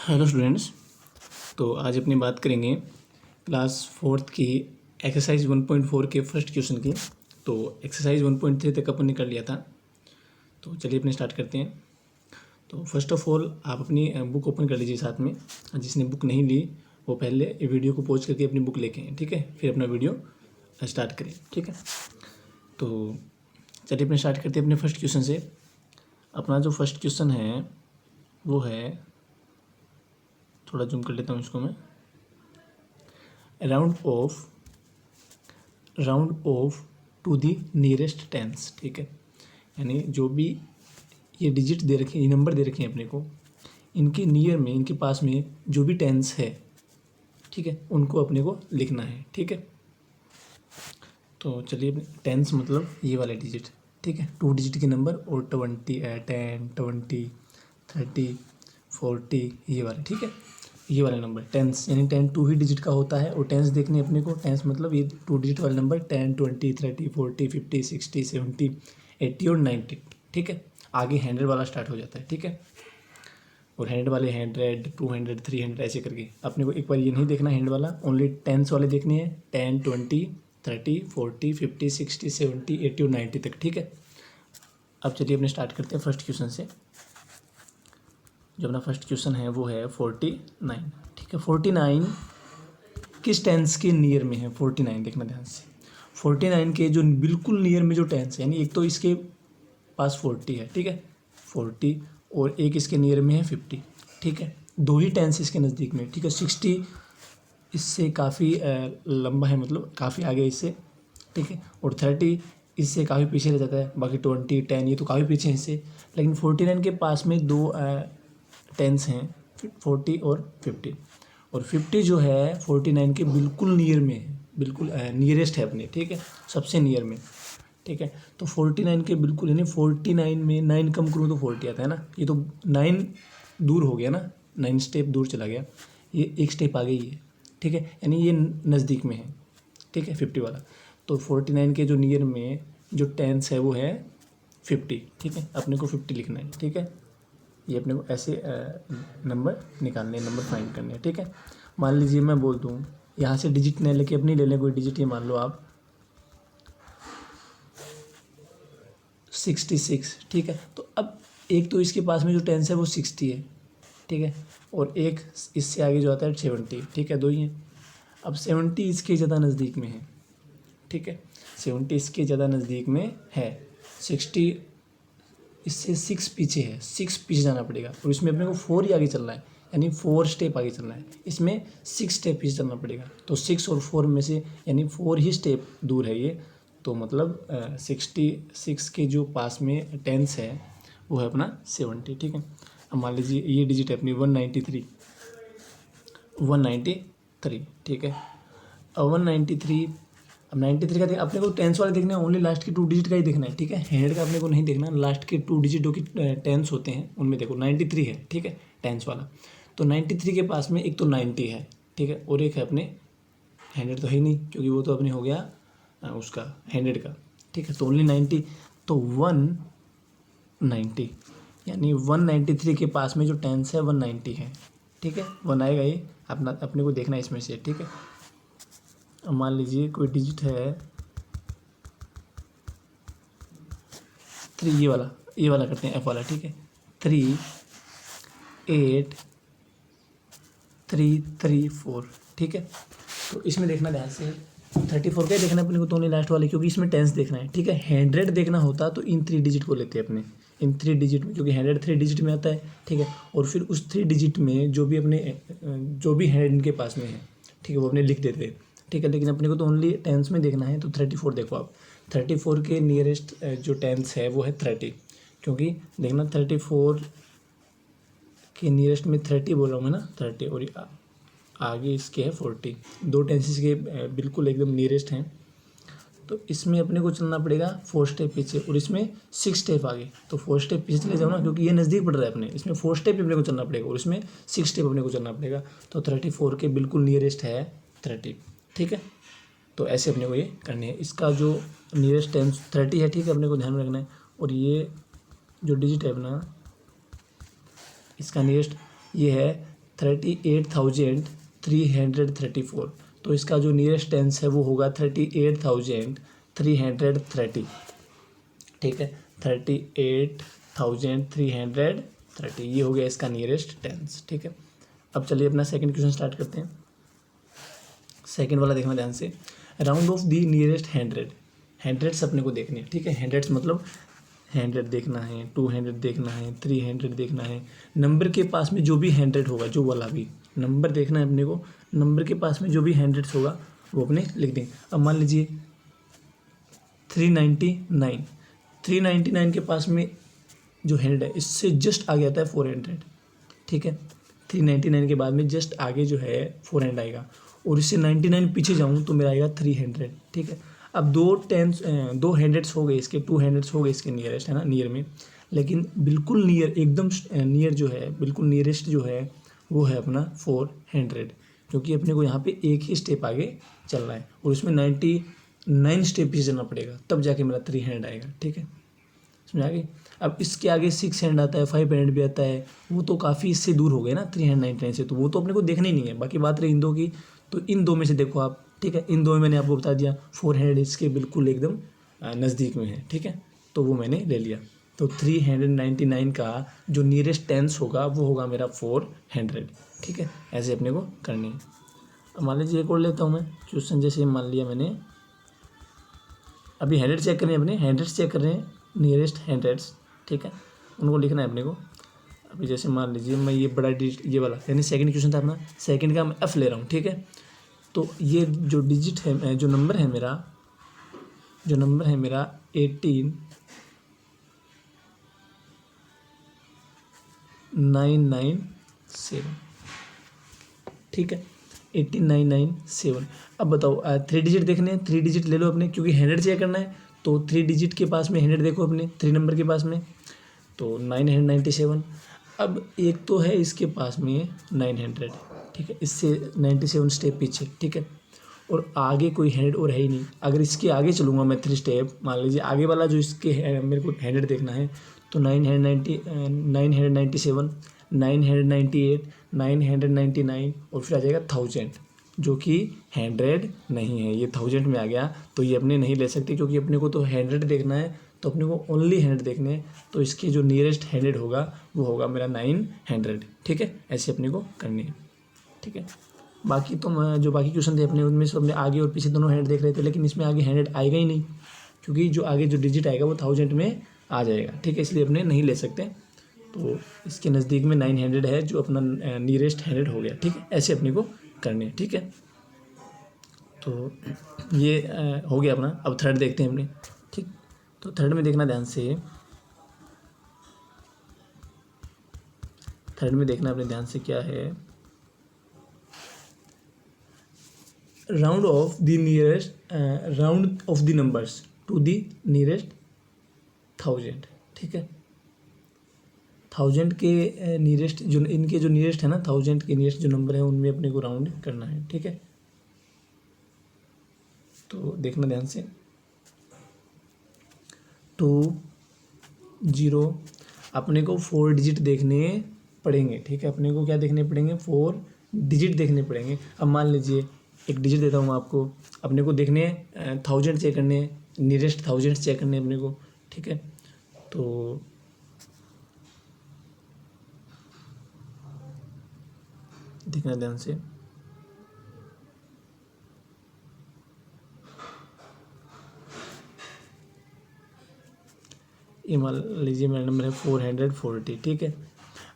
Hello students. तो आज अपनी बात करेंगे क्लास फोर्थ की एक्सरसाइज 1.4 के फर्स्ट क्वेश्चन की। तो एक्सरसाइज 1.3 तक अपन ने कर लिया था। तो चलिए अपने स्टार्ट करते हैं। तो फर्स्ट ऑफ ऑल आप अपनी बुक ओपन कर लीजिए साथ में। जिसने बुक नहीं ली वो पहले वीडियो को पॉज करके अपनी बुक लेके आए, ठीक है, फिर अपना वीडियो स्टार्ट करें, ठीक है। तो चलिए अपने स्टार्ट करते हैं अपने फर्स्ट क्वेश्चन से। अपना जो फर्स्ट क्वेश्चन है वो है, थोड़ा जूम कर लेता हूँ इसको मैं, round off to the nearest tens, ठीक है। यानी जो भी ये डिजिट दे रखे हैं, ये नंबर दे रखे हैं अपने को, इनके नियर में, इनके पास में जो भी टेंस है, ठीक है, उनको अपने को लिखना है, ठीक है। तो चलिए, टेंस मतलब ये वाले डिजिट, ठीक है, 2 डिजिट के नंबर और 20 10 20 30 40 ये वाले, ठीक है, ये वाले नंबर टेंस, यानी 10 2 ही डिजिट का होता है। और टेंस देखने अपने को, टेंस मतलब ये 2 डिजिट वाले नंबर 10 20 30 40 50 60 70 80 और 90, ठीक है। आगे 100 वाला स्टार्ट हो जाता है, ठीक है। और 100 वाले 100 200 300 ऐसे करके अपने को एक बार ये नहीं देखना 100 वाला, ओनली टेंस वाले देखने हैं, 10 20 30 40 50 60 70 80 और 90 तक, ठीक है। अब चलिए अपने स्टार्ट करते हैं फर्स्ट क्वेश्चन से। जो अपना फर्स्ट क्वेश्चन है वो है 49, ठीक है। 49 किस टेंस के नियर में है? 49 देखना ध्यान से। 49 के जो बिल्कुल नियर में जो टेंस है, यानी एक तो इसके पास 40 है, ठीक है, 40, और एक इसके नियर में है 50, ठीक है। दो ही टेंस इसके नज़दीक में, ठीक है। 60 इससे काफ़ी लंबा है, मतलब काफ़ी आगे इससे, ठीक है। और 30 इससे काफ़ी पीछे रह जाता है। बाकी 20 10 ये तो काफ़ी पीछे है इससे। लेकिन 49 के पास में दो टेंस हैं, 40 और 50। और 50 जो है 49 के बिल्कुल नियर में है, बिल्कुल नियरेस्ट है अपने, ठीक है, सबसे नियर में, ठीक है। तो 49 के बिल्कुल, यानी 49 में 9 कम करूँ तो 40 आता है ना। ये तो 9 दूर हो गया ना, 9 स्टेप दूर चला गया, ये एक स्टेप आगे ही है, ठीक है। यानी ये नज़दीक में है, ठीक है, 50 वाला। तो 49 के जो नियर में जो टेंस है वो है 50, ठीक है। अपने को 50 लिखना है, ठीक है। ये अपने को ऐसे नंबर निकालने, नंबर फाइंड करने हैं, ठीक है। मान लीजिए मैं बोल दूँ, यहाँ से डिजिट नहीं लेके अपनी ले लें कोई डिजिट, ये मान लो आप 66, ठीक है। तो अब एक तो इसके पास में जो टेंस है वो 60 है, ठीक है, और एक इससे आगे जो आता है 70, ठीक है, दो ही हैं। अब 70 इसके ज़्यादा नज़दीक में है, ठीक है, 70 इसके ज़्यादा नज़दीक में है। 60 इससे 6 पीछे है, 6 पीछे जाना पड़ेगा, और इसमें अपने को 4 ही आगे चलना है, यानी 4 स्टेप आगे चलना है। इसमें 6 स्टेप पीछे चलना पड़ेगा। तो 6 और 4 में से, यानी 4 ही स्टेप दूर है ये। तो मतलब 66 के जो पास में टेंस है वो है अपना 70, ठीक है। अब मान लीजिए ये डिजिट है अपनी 193, ठीक है। अब 193, अब 93 का अपने को टेंस वाले देखना है, ओनली लास्ट के 2 डिजिट का ही देखना है, ठीक है। 100 का अपने को नहीं देखना, लास्ट के 2 डिजिट जो कि टेंस होते हैं उनमें देखो। 93 है, ठीक है, टेंस वाला। तो 93 के पास में एक तो 90 है, ठीक है, और एक है अपने 100 तो है ही नहीं, क्योंकि वो तो अपने हो गया उसका 100 का, ठीक है। तो ओनली 90, तो 190, यानी 193 के पास में जो टेंस है 190 है, ठीक है। 1 आएगा ये अपना, अपने को देखना है इसमें से, ठीक है। अब मान लीजिए कोई डिजिट है 3, ये वाला करते हैं, एफ वाला, ठीक है। 3 8 3 3 4, ठीक है। तो इसमें देखना ध्यान से, 34 का ही देखना है अपने को, तो नहीं लास्ट वाले, क्योंकि इसमें टेंस देखना है, ठीक है। 100 देखना होता तो इन 3 डिजिट को लेते हैं अपने, इन 3 डिजिट में, क्योंकि 100 3 डिजिट में आता है, ठीक है। और फिर उस 3 डिजिट में जो भी अपने जो भी 100 इनके पास में है, ठीक है, वो अपने लिख देते हैं, ठीक है। लेकिन अपने को तो ओनली टेंस में देखना है। तो 34 देखो आप, 34 के नियरेस्ट जो टेंस है वो है 30, क्योंकि देखना 34 के नियरेस्ट में 30 बोल रहा हूँ मैं ना, 30, और आगे इसके है 40, दो टेंसेस के बिल्कुल एकदम नियरेस्ट हैं। तो इसमें अपने को चलना पड़ेगा 4 स्टेप पीछे, और इसमें 6 स्टेप आगे। तो 4 स्टेप पीछे चले जाओ ना, क्योंकि ये नज़दीक पड़ रहा है अपने, इसमें 4 स्टेप अपने को चलना पड़ेगा, और इसमें 6 स्टेप अपने को चलना पड़ेगा। तो 34 के बिल्कुल नियरेस्ट है 30, ठीक है। तो ऐसे अपने को ये करनी है। इसका जो नियरेस्ट टेंस 30 है, ठीक है, अपने को ध्यान में रखना है। और ये जो डिजिट है अपना, इसका नियरेस्ट ये है 38,334। तो इसका जो नियरेस्ट टेंस है वो होगा 38,330। ठीक है, 38,330 ये हो गया इसका नियरेस्ट टेंस। ठीक है, अब चलिए अपना सेकंड क्वेश्चन स्टार्ट करते हैं। सेकंड वाला देखना ध्यान से। Round off the nearest 100। Hundreds अपने को देखने हैं। ठीक है, हंड्रेड्स मतलब 100 देखना है, 200 देखना है, 300 देखना है। नंबर के पास में जो भी 100 होगा, जो वाला भी नंबर देखना है अपने को, नंबर के पास में जो भी 100 होगा वो अपने लिख देंगे। अब मान लीजिए 399, 399 के पास में जो 100 है इससे जस्ट आगे आता है 400। ठीक है, 399 के बाद में जस्ट आगे जो है 400 आएगा, और इससे 99 पीछे जाऊँ तो मेरा आएगा 300। ठीक है, अब दो हंड्रेड्स हो गए इसके, 200 हो गए इसके नियरेस्ट, है ना, नियर में। लेकिन बिल्कुल नियर, एकदम नियर जो है, बिल्कुल नियरेस्ट जो है वो है अपना 400, क्योंकि अपने को यहाँ पे एक ही स्टेप आगे चल रहा है और उसमें 99 स्टेप पीछे चलना पड़ेगा, तब जाके मेरा 300 आएगा। ठीक है, समझ आ गई। अब इसके आगे 600 आता है, 500 भी आता है, वो तो काफ़ी इससे दूर हो गए ना 399 से, तो वो तो अपने को देखना ही नहीं है। बाकी बात रही इन दो की, तो इन दो में से देखो आप। ठीक है, इन दो में मैंने आपको बता दिया 400 इसके बिल्कुल एकदम नज़दीक में है। ठीक है, तो वो मैंने ले लिया। तो 399 का जो नियरेस्ट टेंस होगा वो होगा मेरा 400। ठीक है, ऐसे अपने को करनी है। अब मान लीजिए एक और लेता हूँ मैं क्वेश्चन। जैसे मान लिया मैंने, अभी 100 चेक करने हैं, अपने 100 चेक कर रहे हैं, नियरेस्ट 100। ठीक है, उनको लिखना है अपने को। अभी जैसे मान लीजिए मैं ये बड़ा डिजिट, ये वाला यानी सेकंड क्वेश्चन था अपना, सेकंड का मैं एफ ले रहा हूँ। ठीक है, तो ये जो डिजिट है, जो नंबर है मेरा 18997। ठीक है, 18997। अब बताओ 3 डिजिट देखने हैं, 3 डिजिट ले लो अपने, क्योंकि 100 चेक करना है। तो 3 डिजिट के पास में 100 देखो अपने 3 नंबर के पास में, तो 997। अब एक तो है इसके पास में 900। ठीक है, इससे 97 स्टेप पीछे। ठीक है, और आगे कोई 100 और है ही नहीं। अगर इसके आगे चलूँगा मैं 3 स्टेप, मान लीजिए आगे वाला जो इसके है, मेरे को 100 देखना है, तो 997, 998, 999 और फिर आ जाएगा 1000, जो कि 100 नहीं है, ये 1000 में आ गया। तो ये अपने नहीं ले सकते, क्योंकि अपने को तो 100 देखना है, तो अपने को ओनली 100 देखने हैं। तो इसके जो नियरेस्ट 100 होगा वो होगा मेरा 900। ठीक है, ऐसे अपने को करनी है। ठीक है, बाकी तो जो बाकी क्वेश्चन थे अपने, उनमें से अपने आगे और पीछे दोनों 100 देख रहे थे, लेकिन इसमें आगे 100 आएगा ही नहीं, क्योंकि जो आगे जो डिजिट आएगा वो 1000 में आ जाएगा। ठीक है, इसलिए अपने नहीं ले सकते। तो इसके नज़दीक में 900 है, जो अपना नियरेस्ट 100 हो गया। ठीक है, ऐसे अपने को करने हैं। ठीक है, तो ये हो गया अपना। अब थर्ड देखते हैं अपने। ठीक, तो थर्ड में देखना ध्यान से, थर्ड में देखना अपने ध्यान से क्या है। Round off the nearest, round off the numbers to the nearest 1000। ठीक है, 1000 के नियरेस्ट जो इनके जो नियरेस्ट है ना, 1000 के नियरेस्ट जो नंबर है उनमें अपने को राउंड करना है। ठीक है, तो देखना ध्यान से। 20 अपने को 4 डिजिट देखने पड़ेंगे। ठीक है, अपने को क्या देखने पड़ेंगे, 4 डिजिट देखने पड़ेंगे। अब मान लीजिए एक डिजिट देता हूँ आपको, अपने को देखने 1000 चेक करने, नियरेस्ट 1000 चेक करने अपने को। ठीक है, तो देखना ध्यान से। ये मान लीजिए मेरा नंबर है 440। ठीक है,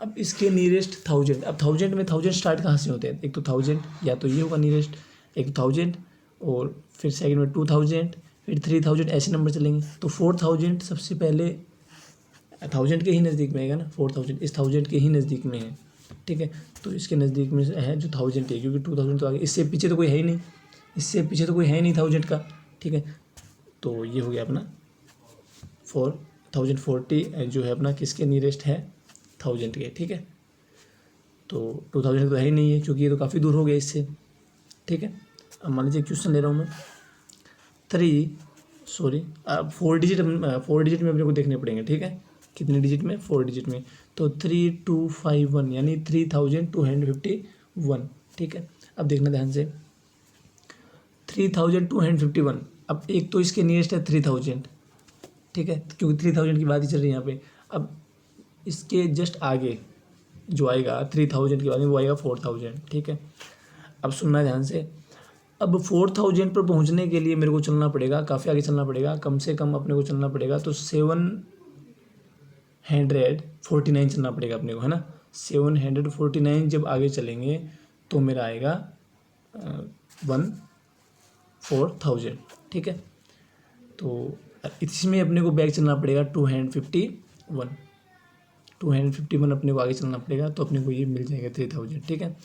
अब इसके नियरेस्ट 1000। अब 1000 में 1000 स्टार्ट कहाँ से होते हैं, एक तो 1000 या तो ये होगा नियरेस्ट, एक 1000 और फिर सेकंड में 2000, फिर 3000, ऐसे नंबर चलेंगे। तो 4000 सबसे पहले 1000 के ही नज़दीक में आएगा ना, 4000 इस 1000 के ही नज़दीक में है। ठीक है, तो इसके नज़दीक में है जो 1000 है, क्योंकि 2000 तो आगे, इससे पीछे तो कोई है ही नहीं, इससे पीछे तो कोई है ही नहीं 1000 का। ठीक है, तो ये हो गया अपना 4040 जो है अपना किसके नियरेस्ट है, 1000 के। ठीक है, तो 2000 तो है ही नहीं है, क्योंकि ये तो काफ़ी दूर हो गया इससे। ठीक है, अब मान लीजिए क्वेश्चन ले रहा हूँ मैं 4 डिजिट में अपने को देखने पड़ेंगे। ठीक है, कितने डिजिट में, 4 डिजिट में। तो 3251 यानी 3251, ठीक है। अब देखना ध्यान से 3251, अब एक तो इसके नियरेस्ट है 3000, ठीक है, क्योंकि 3000 की बात ही चल रही है यहाँ पे। अब इसके जस्ट आगे जो आएगा 3000 के बाद में वो आएगा 4000, ठीक है। अब सुनना ध्यान से, अब 4000 पर पहुँचने के लिए मेरे को चलना पड़ेगा, काफ़ी आगे चलना पड़ेगा, कम से कम अपने को चलना पड़ेगा तो 749 चलना पड़ेगा अपने को, है ना। 749 जब आगे चलेंगे तो मेरा आएगा 4000, ठीक है। तो इसमें अपने को बैक चलना पड़ेगा 251 अपने को आगे चलना पड़ेगा, तो अपने को ये मिल जाएगा 3000, ठीक है।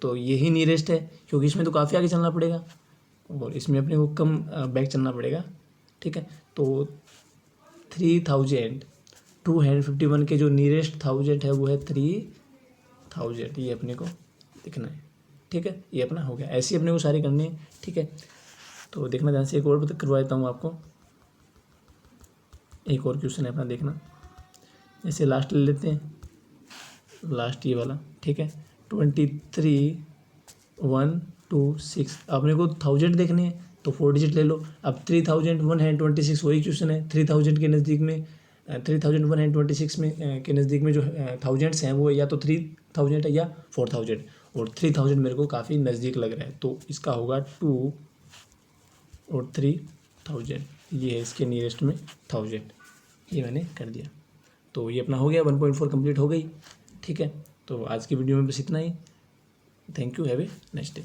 तो यही नियरेस्ट है, क्योंकि इसमें तो काफ़ी आगे चलना पड़ेगा और इसमें अपने को कम बैक चलना पड़ेगा, ठीक है। तो 3251 के जो नियरेस्ट 1000 है वो है 3000, ये अपने को लिखना है, ठीक है। ये अपना हो गया, ऐसे ही अपने को सारी करनी है, ठीक है। तो देखना ध्यान से, एक और करवा देता हूँ आपको, एक और क्वेश्चन है अपना, देखना। जैसे लास्ट ले लेते हैं, लास्ट ये वाला, ठीक है। 23126 अपने को 1000 देखने हैं तो 4 डिजिट ले लो। अब 3126 वही क्वेश्चन है, 3000 के नज़दीक में 3126 में के नज़दीक में जो थाउजेंड्स हैं वो या तो 3000 है या 4000, और 3000 मेरे को काफ़ी नज़दीक लग रहा है, तो इसका होगा 2 और 3000, ये है इसके नियरेस्ट में 1000, ये मैंने कर दिया। तो ये अपना हो गया, 1.4 कंप्लीट हो गई, ठीक है। तो आज की वीडियो में बस इतना ही। Thank you, have a nice day.